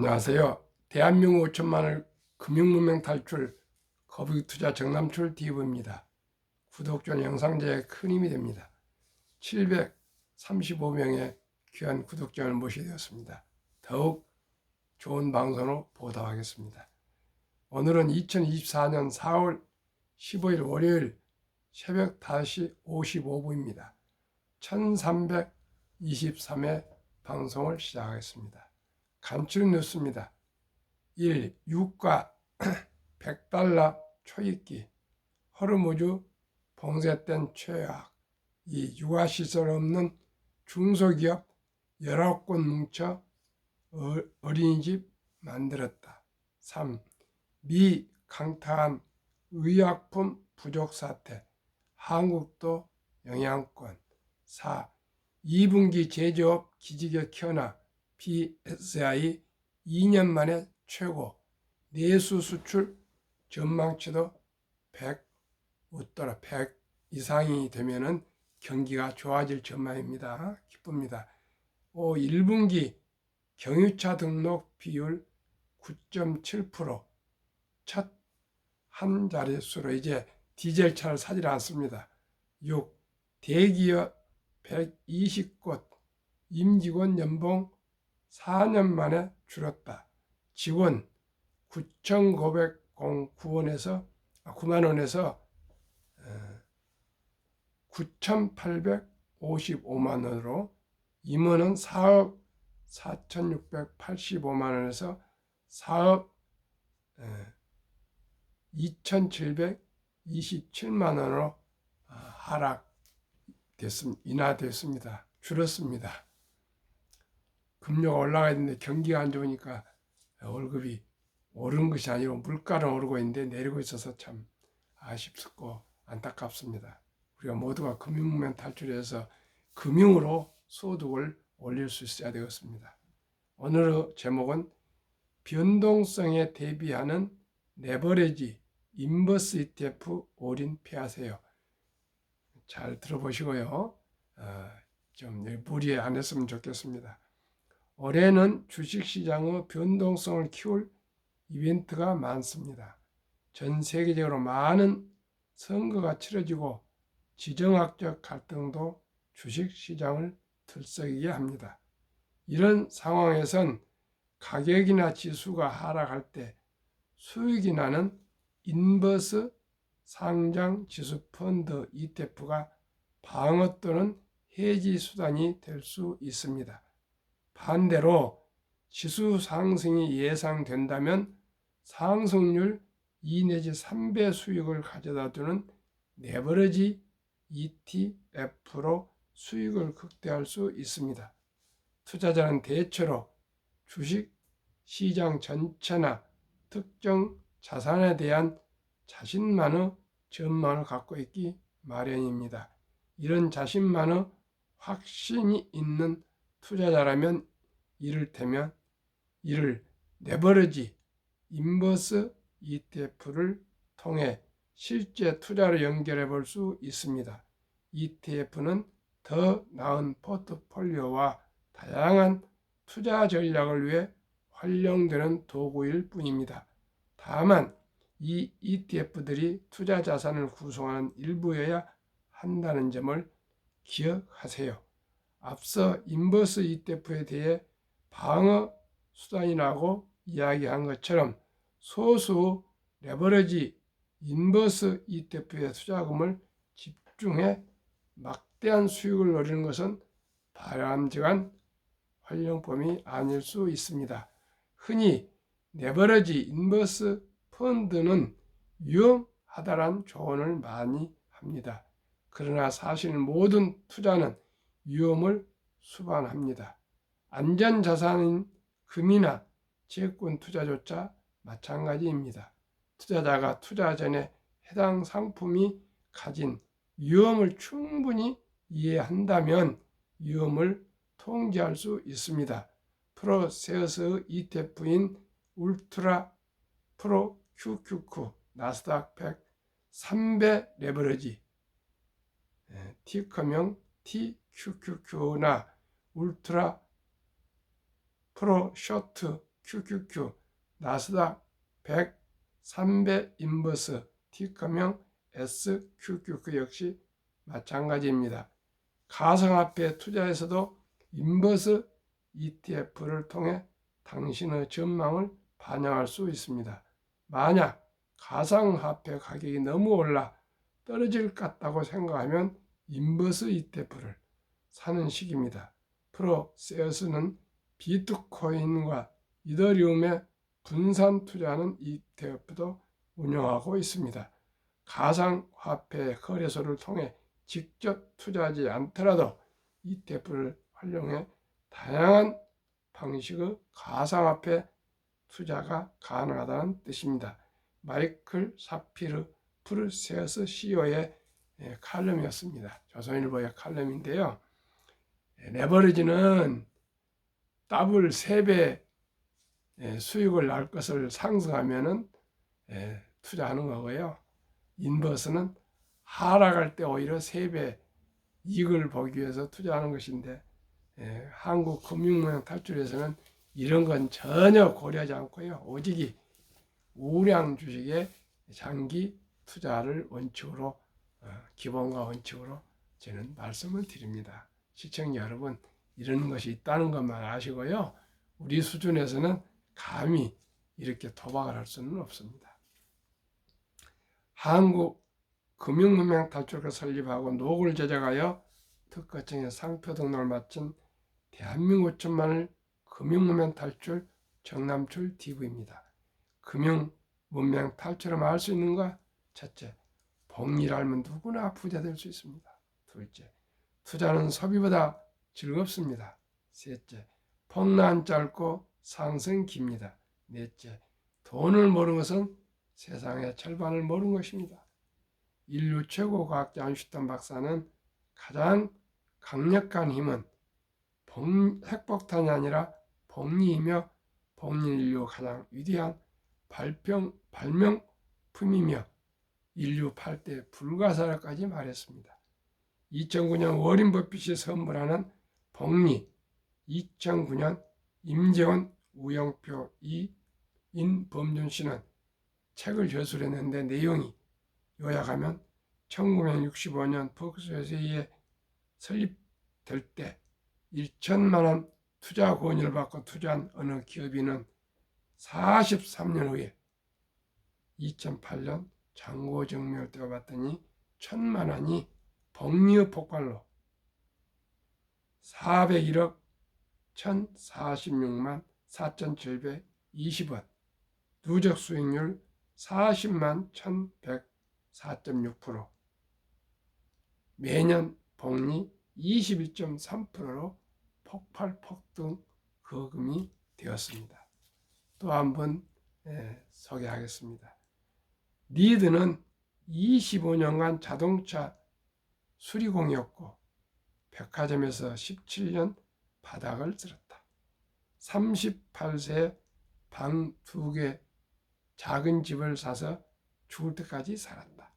안녕하세요. 대한민국 5천만을 금융문명 탈출 거북이투자 정남출 TV입니다. 구독 전 영상 제작에 큰 힘이 됩니다. 735명의 귀한 구독자를 모시게 되었습니다. 더욱 좋은 방송으로 보답하겠습니다. 오늘은 2024년 4월 15일 월요일 새벽 5시 55분입니다. 1323회 방송을 시작하겠습니다. 간추린 뉴스입니다. 1. 유가 100달러 초입기, 허르무즈 봉쇄된 최악. 2. 육아시설 없는 중소기업 19곳 뭉쳐 어린이집 만들었다. 3. 미 강타한 의약품 부족 사태, 한국도 영향권. 4. 2분기 제조업 기지개 켜나 PSI 2년 만에 최고, 내수 수출 전망치도 100 웃더라 100 이상이 되면은 경기가 좋아질 전망입니다. 기쁩니다. 1분기 경유차 등록 비율 9.7%, 첫 한 자릿수로 이제 디젤차를 사지 않습니다. 6. 대기업 120곳, 임직원 연봉 4년 만에 줄었다. 직원 9,909원에서 9만 원에서 9,855만 원으로, 임원은 4억 4,685만 원에서 4억 2,727만 원으로 인하됐습니다. 줄었습니다. 금료가 올라가 있는데 경기가 안 좋으니까 월급이 오른 것이 아니고 물가는 오르고 있는데 내리고 있어서 참 아쉽고 안타깝습니다. 우리가 모두가 금융문명 탈출해서 금융으로 소득을 올릴 수 있어야 되겠습니다. 오늘의 제목은 변동성에 대비하는 레버리지 인버스 ETF 올인 피하세요. 잘 들어보시고요. 좀 무리 안 했으면 좋겠습니다. 올해는 주식시장의 변동성을 키울 이벤트가 많습니다. 전 세계적으로 많은 선거가 치러지고 지정학적 갈등도 주식시장을 들썩이게 합니다. 이런 상황에선 가격이나 지수가 하락할 때 수익이 나는 인버스 상장 지수 펀드 ETF가 방어 또는 해지 수단이 될 수 있습니다. 반대로 지수 상승이 예상된다면 상승률 2 내지 3배 수익을 가져다 주는 레버리지 ETF로 수익을 극대화할 수 있습니다. 투자자는 대체로 주식 시장 전체나 특정 자산에 대한 자신만의 전망을 갖고 있기 마련입니다. 이런 자신만의 확신이 있는 투자자라면 이를 레버리지 인버스 ETF를 통해 실제 투자로 연결해 볼 수 있습니다. ETF는 더 나은 포트폴리오와 다양한 투자 전략을 위해 활용되는 도구일 뿐입니다. 다만 이 ETF들이 투자 자산을 구성하는 일부여야 한다는 점을 기억하세요. 앞서 인버스 ETF에 대해 방어 수단이라고 이야기한 것처럼 소수 레버리지 인버스 ETF의 투자금을 집중해 막대한 수익을 노리는 것은 바람직한 활용법이 아닐 수 있습니다. 흔히 레버리지 인버스 펀드는 위험하다는 조언을 많이 합니다. 그러나 사실 모든 투자는 위험을 수반합니다. 안전자산인 금이나 채권 투자조차 마찬가지입니다. 투자자가 투자 전에 해당 상품이 가진 위험을 충분히 이해한다면 위험을 통제할 수 있습니다. 프로세스 ETF인 울트라 프로 QQQ 나스닥 100 3배 레버리지 티커명 TQQQ나 울트라 프로 쇼트 QQQ, 나스닥 100, 300 인버스, 티커명 SQQQ 역시 마찬가지입니다. 가상화폐 투자에서도 인버스 ETF를 통해 당신의 전망을 반영할 수 있습니다. 만약 가상화폐 가격이 너무 올라 떨어질 것 같다고 생각하면 인버스 ETF를 사는 시기입니다. 프로세어스는 비트코인과 이더리움에 분산 투자하는 ETF도 운영하고 있습니다. 가상화폐 거래소를 통해 직접 투자하지 않더라도 ETF를 활용해 다양한 방식의 가상화폐 투자가 가능하다는 뜻입니다. 마이클 사피르 프로세어스 CEO의 칼럼이었습니다. 조선일보의 칼럼인데요. 레버리지는 더블 3배 수익을 날 것을 상승하면 투자하는 거고요. 인버스는 하락할 때 오히려 3배 이익을 보기 위해서 투자하는 것인데 한국 금융문명 탈출에서는 이런 건 전혀 고려하지 않고요. 오직 우량 주식에 장기 투자를 원칙으로 기본과 원칙으로 저는 말씀을 드립니다. 시청자 여러분, 이런 것이 있다는 것만 아시고요. 우리 수준에서는 감히 이렇게 도박을 할 수는 없습니다. 한국 금융문명 탈출을 설립하고 녹을 제작하여 특허청에 상표 등록을 마친 대한민국 천만을 금융문명 탈출 정남출 TV입니다. 금융문명 탈출을 할 수 있는가? 첫째, 복리를 알면 누구나 부자 될 수 있습니다. 둘째, 투자는 소비보다 즐겁습니다. 셋째, 폭락 짧고 상승 깁니다. 넷째, 돈을 모르는 것은 세상의 절반을 모르는 것입니다. 인류 최고 과학자 아인슈타인 박사는 가장 강력한 힘은 핵폭탄이 아니라 복리이며 복리는 인류 가장 위대한 발명품이며 인류 8대 불가사라까지 말했습니다. 2009년 워린 버핏이 선물하는 복리, 2009년 임재원, 우영표, 이인범준 씨는 책을 저술했는데 내용이 요약하면 1965년 벅스회사에 설립될 때 1천만 원 투자 권유를 받고 투자한 어느 기업인은 43년 후에 2008년 잔고정명을 떼어봤더니 1,000만 원이 복리의 폭발로 401억 1,046만 4,720원, 누적 수익률 40만 1,104.6%, 매년 복리 21.3%로 폭발 폭등 거금이 되었습니다. 또 한번 소개하겠습니다. 리드는 25년간 자동차 수리공이었고 백화점에서 17년 바닥을 쓸었다. 38세에 방 2개 작은 집을 사서 죽을 때까지 살았다.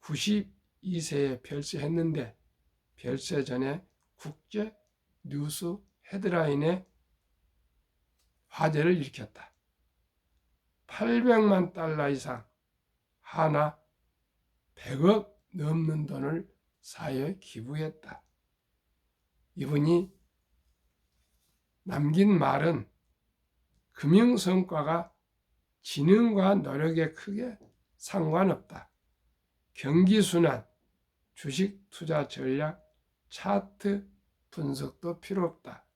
92세에 별세했는데 별세 전에 국제 뉴스 헤드라인에 화제를 일으켰다. 800만 달러 이상, 하나 100억 넘는 돈을 사회에 기부했다. 이분이 남긴 말은 금융성과가 지능과 노력에 크게 상관없다. 경기순환, 주식 투자 전략, 차트 분석도 필요 없다.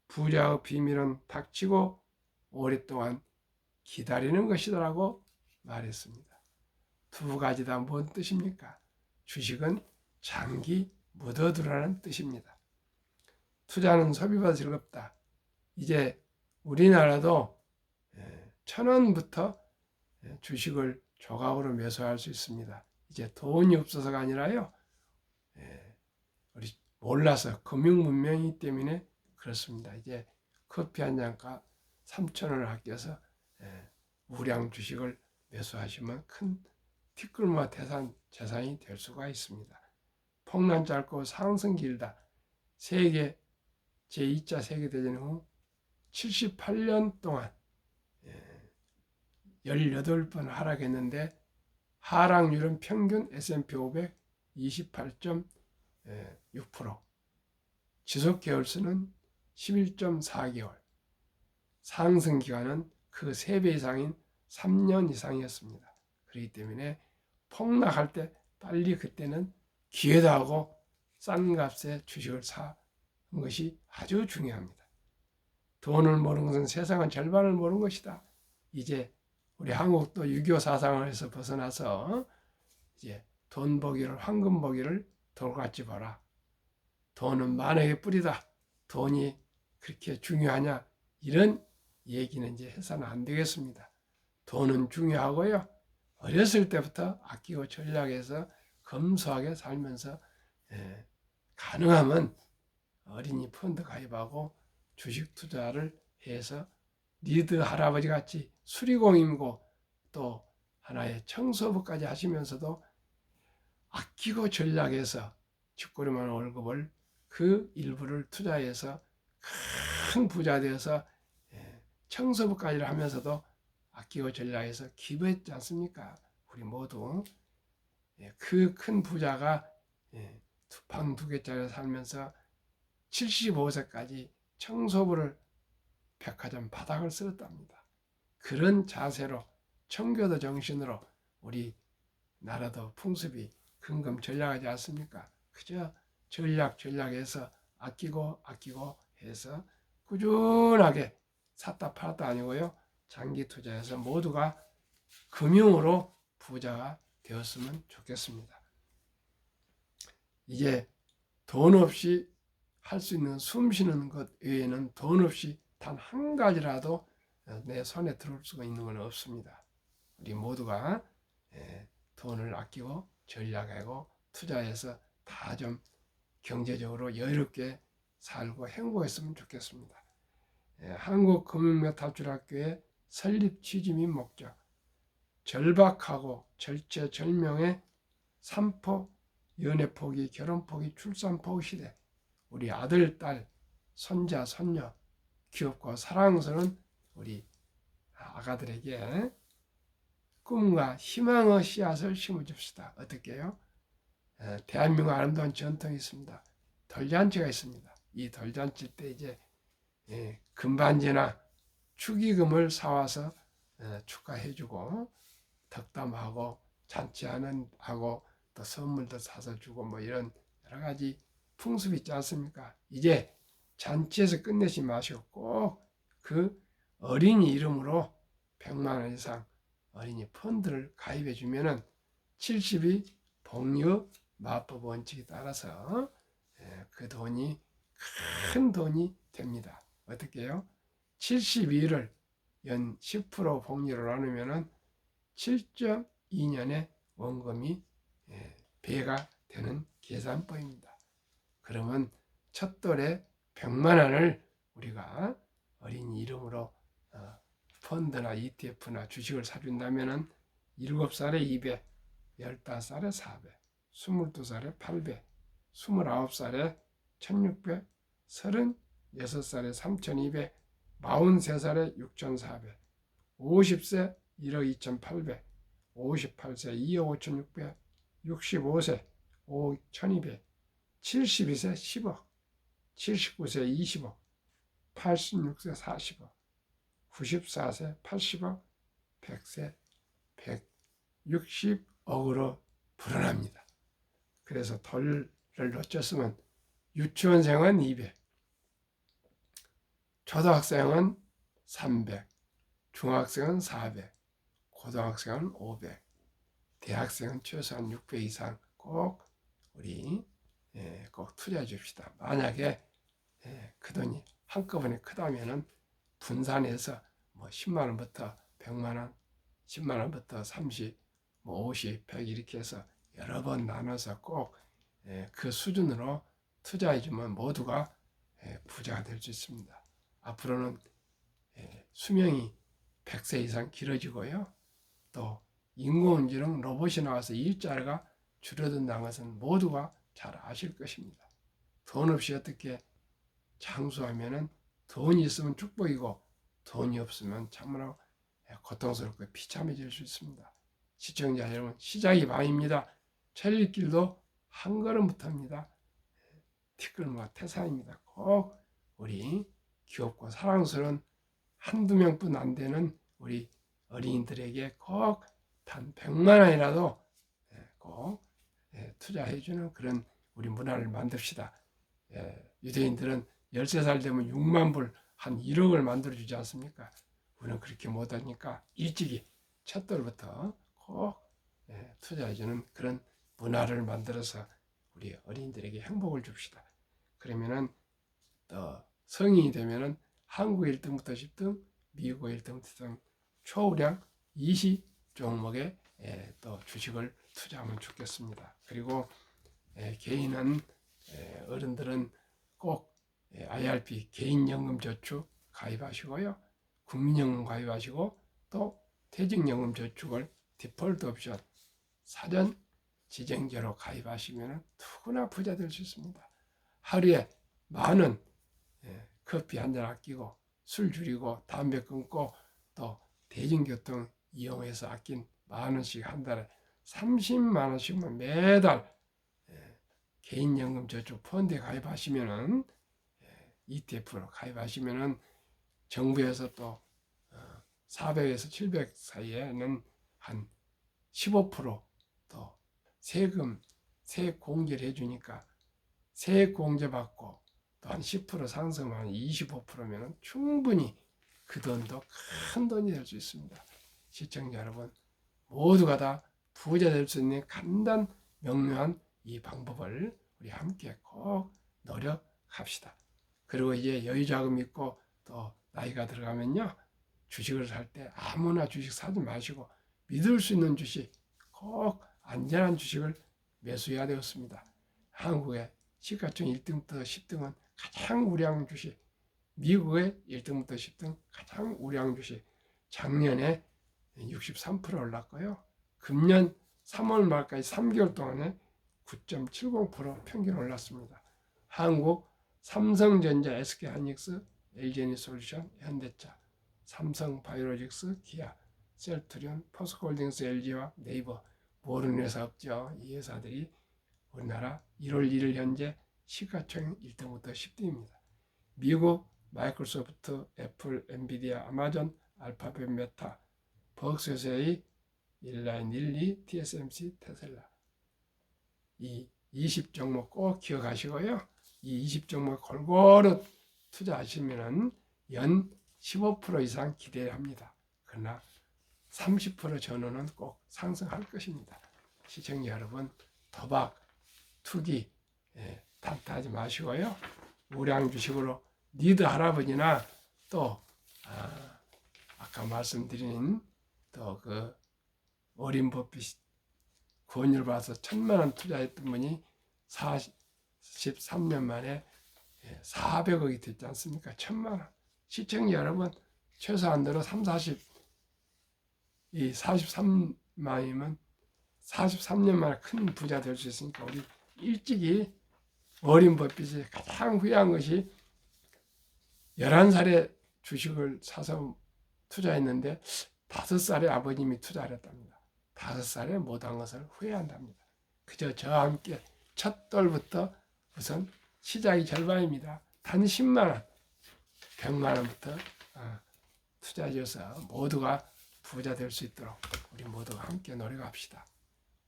부자의 비밀은 닥치고 오랫동안 기다리는 것이더라고 말했습니다. 두 가지 다 뭔 뜻입니까? 주식은 장기 묻어두라는 뜻입니다. 투자는 소비보다 즐겁다. 이제 우리나라도 1,000원부터 주식을 조각으로 매수할 수 있습니다. 이제 돈이 없어서가 아니라요. 우리 몰라서 금융문명이기 때문에 그렇습니다. 이제 커피 한 잔값 3,000원을 아껴서 우량 주식을 매수하시면 큰 티끌모아 재산이 될 수가 있습니다. 폭락 짧고 상승 길다. 제2차 세계대전 후 78년 동안 18번 하락했는데 하락률은 평균 S&P 500 28.6%, 지속 개월수는 11.4개월, 상승 기간은 그 3배 이상인 3년 이상이었습니다. 그렇기 때문에 폭락할 때 빨리 그때는 기회다 하고 싼 값에 주식을 사는 것이 아주 중요합니다. 돈을 모르는 것은 세상은 절반을 모르는 것이다. 이제 우리 한국도 6.25 사상에서 벗어나서 이제 돈 보기를, 황금 보기를 돌같이 봐라. 돈은 만약에 뿌리다. 돈이 그렇게 중요하냐? 이런 얘기는 이제 해서는 안 되겠습니다. 돈은 중요하고요. 어렸을 때부터 아끼고 전략해서 검소하게 살면서 가능하면 어린이 펀드 가입하고 주식 투자를 해서 리드 할아버지 같이 수리공임고 또 하나의 청소부까지 하시면서도 아끼고 전략해서 쥐꼬리만 월급을 그 일부를 투자해서 큰 부자 되어서 청소부까지 하면서도 아끼고 전략해서 기부했지 않습니까? 우리 모두 그 큰 부자가 방 2개짜리 살면서 75세까지 청소부를 백화점 바닥을 쓸었답니다. 그런 자세로 청교도 정신으로 우리 나라도 풍습이 근검 전략하지 않습니까? 그저 전략해서 아끼고 해서 꾸준하게 샀다 팔았다 아니고요. 장기 투자해서 모두가 금융으로 부자가 되었으면 좋겠습니다. 이제 돈 없이 할 수 있는 숨 쉬는 것 외에는 돈 없이 단 한 가지라도 내 손에 들어올 수가 있는 건 없습니다. 우리 모두가 돈을 아끼고 전략하고 투자해서 다 좀 경제적으로 여유롭게 살고 행복했으면 좋겠습니다. 한국금융메탈출학교의 설립 취지 및 목적, 절박하고 절체절명의 산포, 연애 포기, 결혼 포기, 출산 포기 시대, 우리 아들, 딸, 손자, 손녀, 귀엽고 사랑스러운 우리 아가들에게 꿈과 희망의 씨앗을 심어줍시다. 어떻게 해요? 대한민국 아름다운 전통이 있습니다. 돌잔치가 있습니다. 이 돌잔치 때 이제 금반지나 축의금을 사와서 축하해주고 덕담하고 잔치하고 또 선물도 사서 주고 뭐 이런 여러 가지 풍습이 있지 않습니까? 이제 잔치에서 끝내지 마시고 꼭 그 어린이 이름으로 100만 원 이상 어린이 펀드를 가입해 주면은 70이 복리 마법 원칙에 따라서 그 돈이 큰 돈이 됩니다. 어떻게 해요? 72를 연 10% 복리로 나누면은 7.2년의 원금이 배가 되는 계산법입니다. 그러면 첫 돌에 100만 원을 우리가 어린이 이름으로 펀드나 ETF나 주식을 사준다면은 7살에 200, 15살에 400, 22살에 800, 29살에 1600, 36살에 3200, 43살에 6400, 50세 1억 2800, 58세 2억 5600, 65세 5억 1200, 72세 10억, 79세 20억, 86세 40억, 94세 80억, 100세 160억으로 불어납니다. 그래서 돌을 놓쳤으면 유치원생은 200, 초등학생은 300, 중학생은 400, 고등학생은 500, 대학생은 최소한 600 이상 꼭 우리 꼭 투자해 줍시다. 만약에 그 돈이 한꺼번에 크다면은 분산해서 뭐 10만 원부터 100만 원, 10만 원부터 30, 뭐 50, 100 이렇게 해서 여러 번 나눠서 꼭 그 수준으로 투자해 주면 모두가 부자가 될 수 있습니다. 앞으로는 수명이 100세 이상 길어지고요. 또 인공지능 로봇이 나와서 일자리가 줄어든다는 것은 모두가 잘 아실 것입니다. 돈 없이 어떻게 장수하면은 돈이 있으면 축복이고 돈이 없으면 참으로 고통스럽고 비참해질 수 있습니다. 시청자 여러분, 시작이 밤입니다. 천리길도 한 걸음부터입니다. 티끌모아 태산입니다. 꼭 우리 귀엽고 사랑스러운 한두 명뿐 안 되는 우리 어린이들에게 꼭 단 100만 원이라도 꼭 투자해주는 그런 우리 문화를 만듭시다. 유대인들은 13살 되면 6만 불, 한 1억을 만들어주지 않습니까? 우리는 그렇게 못하니까 일찍이 첫 돌부터 꼭 투자해주는 그런 문화를 만들어서 우리 어린이들에게 행복을 줍시다. 그러면은 또 성인이 되면은 한국 1등부터 10등, 미국 1등부터 10등 초우량 20 종목에 또 주식을 투자하면 좋겠습니다. 그리고 개인은 어른들은 꼭 IRP 개인연금저축 가입하시고요. 국민연금 가입하시고 또 퇴직연금저축을 디폴트 옵션 사전 지정제로 가입하시면 누구나 부자 될 수 있습니다. 하루에 많은 커피 한 잔 아끼고 술 줄이고 담배 끊고 또 대중교통 이용해서 아낀 만 원씩 한 달에 30만 원씩만 매달 개인연금 저축 펀드에 가입하시면은 ETF로 가입하시면은 정부에서 또 400에서 700 사이에는 한 15%또 세액 공제를 해주니까 세액 공제 받고 또 한 10% 상승하면 25%면 충분히 그 돈도 큰 돈이 될 수 있습니다. 시청자 여러분, 모두가 다 부자 될 수 있는 간단 명료한 이 방법을 우리 함께 꼭 노력합시다. 그리고 이제 여유자금 있고 또 나이가 들어가면요, 주식을 살 때 아무나 주식 사지 마시고 믿을 수 있는 주식, 꼭 안전한 주식을 매수해야 되었습니다. 한국의 시가총 1등부터 10등은 가장 우량 주식, 미국의 1등부터 10등 가장 우량 주식, 작년에 63% 올랐고요. 금년 3월 말까지 3개월 동안에 9.70% 평균 올랐습니다. 한국 삼성전자, SK하이닉스, LG에너지솔루션, 현대차, 삼성바이오로직스, 기아, 셀트리온, 포스코홀딩스, LG와 네이버, 모르는 회사 없죠. 이 회사들이 우리나라 1월 1일 현재 시가총 1등부터 10등입니다. 미국 마이크로소프트, 애플, 엔비디아, 아마존, 알파벳, 메타, 버크셔의 일라인, 릴리, TSMC, 테슬라. 이 20 종목 꼭 기억하시고요. 이 20 종목 골고루 투자하시면 연 15% 이상 기대합니다. 그러나 30% 전후는 꼭 상승할 것입니다. 시청자 여러분, 도박, 투기 탓하지 마시고요. 우량 주식으로 니드 할아버지나 또 아까 말씀드린 또 그 워린 버핏 권유를 받아서 1,000만 원 투자했던 분이 43년 만에 400억이 됐지 않습니까? 1,000만 원. 시청자 여러분, 최소한도로 43만이면 43년 만에 큰 부자 될 수 있으니까 우리 일찍이 워린 버핏이 가장 후회한 것이 11살에 주식을 사서 투자했는데 5살에 아버님이 투자를 했답니다. 5살에 못한 것을 후회한답니다. 그저 저와 함께 첫 돌부터 우선 시작이 절반입니다. 단 10만 원, 100만 원부터 투자해서 모두가 부자 될 수 있도록 우리 모두가 함께 노력합시다.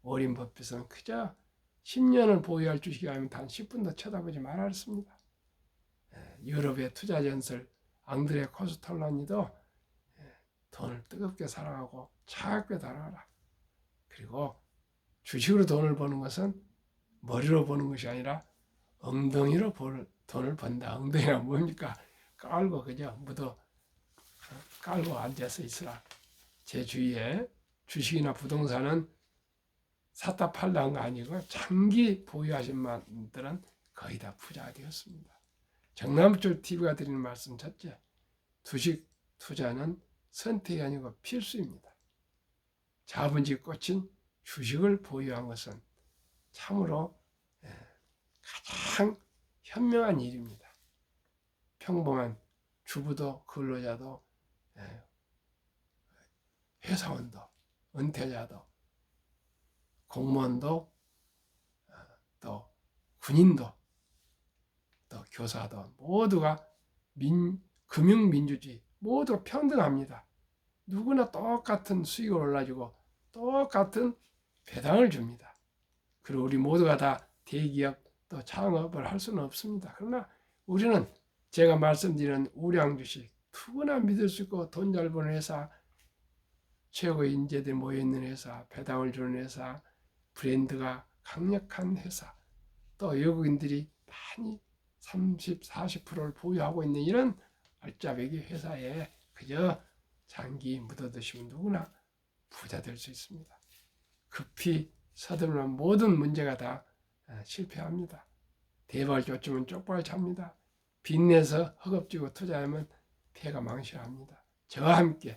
워린 버핏은 그저 10년을 보유할 주식이 아니면 단 10분도 쳐다보지 말았습니다. 유럽의 투자 전설 앙드레 코스톨라니도 돈을 뜨겁게 사랑하고 차갑게 다뤄라. 그리고 주식으로 돈을 버는 것은 머리로 버는 것이 아니라 엉덩이로 돈을 번다. 엉덩이가 뭡니까? 깔고 그저 묻어 깔고 앉아서 있으라. 제 주위에 주식이나 부동산은 샀다 팔다 한 거 아니고 장기 보유하신 분들은 거의 다 부자가 되었습니다. 정남철 TV가 드리는 말씀 첫째, 주식 투자는 선택이 아니고 필수입니다. 자본주의 꽂힌 주식을 보유한 것은 참으로 가장 현명한 일입니다. 평범한 주부도 근로자도 회사원도 은퇴자도 공무원도 또 군인도 또 교사도 모두가 금융민주주의 모두가 평등합니다. 누구나 똑같은 수익을 올라주고 똑같은 배당을 줍니다. 그리고 우리 모두가 다 대기업 또 창업을 할 수는 없습니다. 그러나 우리는 제가 말씀드리는 우량주식, 누구나 믿을 수 있고 돈 잘 버는 회사, 최고의 인재들이 모여있는 회사, 배당을 주는 회사, 브랜드가 강력한 회사, 또 외국인들이 많이 30, 40%를 보유하고 있는 이런 알짜배기 회사에 그저 장기 묻어두시면 누구나 부자 될 수 있습니다. 급히 서두르면 모든 문제가 다 실패합니다. 대박을 쫓으면 쪽박을 찹니다. 빚내서 허겁지겁 투자하면 폐가 망신합니다. 저와 함께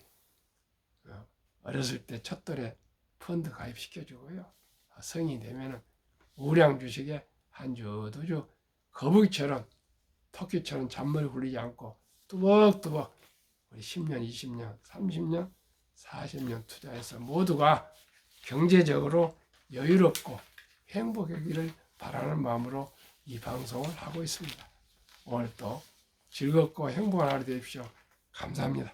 어렸을 때 첫돌에 펀드 가입시켜주고요. 성인이 되면 우량 주식에 한 주, 두 주, 거북이처럼, 토끼처럼 잔머리 굴리지 않고 뚜벅뚜벅 우리 10년, 20년, 30년, 40년 투자해서 모두가 경제적으로 여유롭고 행복하기를 바라는 마음으로 이 방송을 하고 있습니다. 오늘도 즐겁고 행복한 하루 되십시오. 감사합니다.